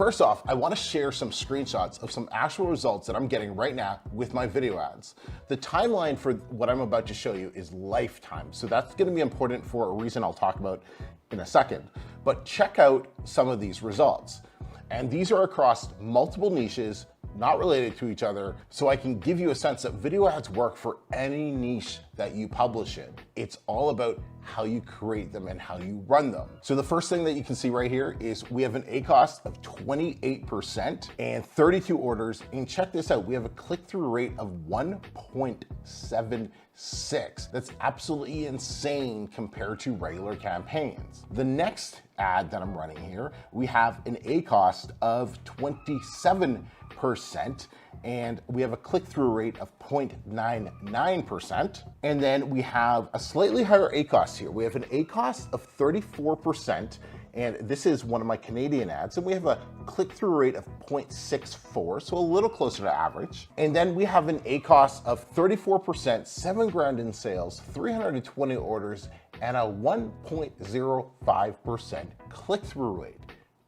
First off, I want to share some screenshots of some actual results that I'm getting right now with my video ads. The timeline for what I'm about to show you is lifetime, so that's going to be important for a reason I'll talk about in a second. But check out some of these results. And these are across multiple niches, not related to each other, so I can give you a sense that video ads work for any niche that you publish in. It's all about how you create them and how you run them. So the first thing that you can see right here is we have an ACoS of 28% and 32 orders. And check this out, we have a click-through rate of 1.76. That's absolutely insane compared to regular campaigns. The next ad that I'm running here, we have an ACoS of 27%, and we have a click-through rate of 0.99%. And then we have a slightly higher ACoS here. We have an ACoS of 34%, and this is one of my Canadian ads, and we have a click-through rate of 0.64, so a little closer to average. And then we have an ACoS of 34%, 7 grand in sales, 320 orders, and a 1.05% click-through rate.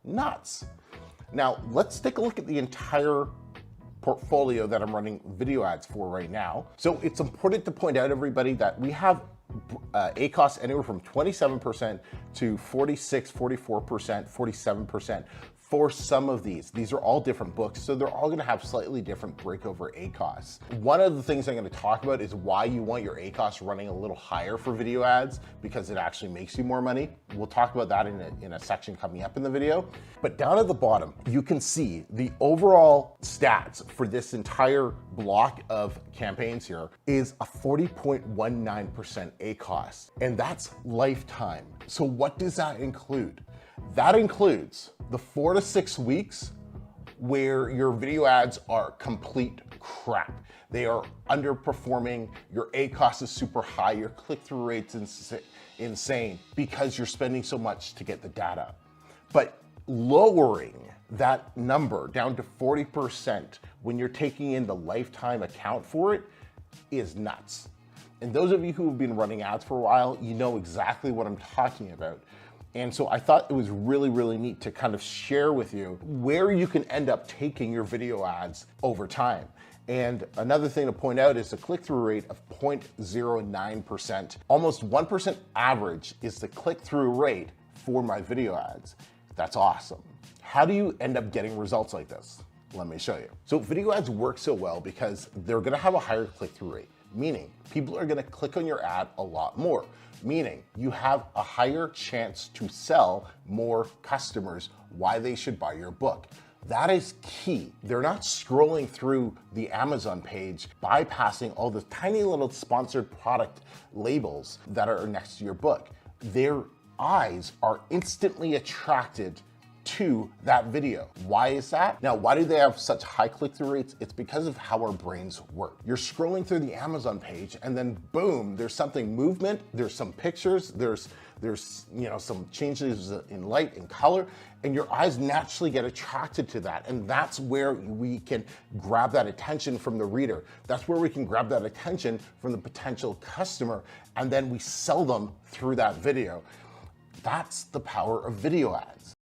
Nuts. Now, let's take a look at the entire portfolio that I'm running video ads for right now. So it's important to point out, everybody, that we have ACoS anywhere from 27% to 46, 44%, 47% for some of these. These are all different books, so they're all gonna have slightly different breakover ACoS. One of the things I'm gonna talk about is why you want your ACoS running a little higher for video ads, because it actually makes you more money. We'll talk about that in a section coming up in the video. But down at the bottom, you can see the overall stats for this entire block of campaigns here is a 40.19% ACoS, and that's lifetime. So what does that include? That includes the 4 to 6 weeks where your video ads are complete crap. They are underperforming, your ACoS is super high, your click-through rate's insane because you're spending so much to get the data. But lowering that number down to 40% when you're taking in the lifetime account for it is nuts. And those of you who have been running ads for a while, you know exactly what I'm talking about. And so I thought it was really, really neat to kind of share with you where you can end up taking your video ads over time. And another thing to point out is the click-through rate of 0.09%. Almost 1% average is the click-through rate for my video ads. That's awesome. How do you end up getting results like this? Let me show you. So video ads work so well because they're gonna have a higher click-through rate, meaning people are gonna click on your ad a lot more, meaning you have a higher chance to sell more customers why they should buy your book. That is key. They're not scrolling through the Amazon page, bypassing all the tiny little sponsored product labels that are next to your book. Their eyes are instantly attracted to that video. Why is that? Now, why do they have such high click-through rates? It's because of how our brains work. You're scrolling through the Amazon page and then boom, there's something movement, there's some pictures, there's some changes in light and color, and your eyes naturally get attracted to that. And that's where we can grab that attention from the reader. That's where we can grab that attention from the potential customer, and then we sell them through that video. That's the power of video ads.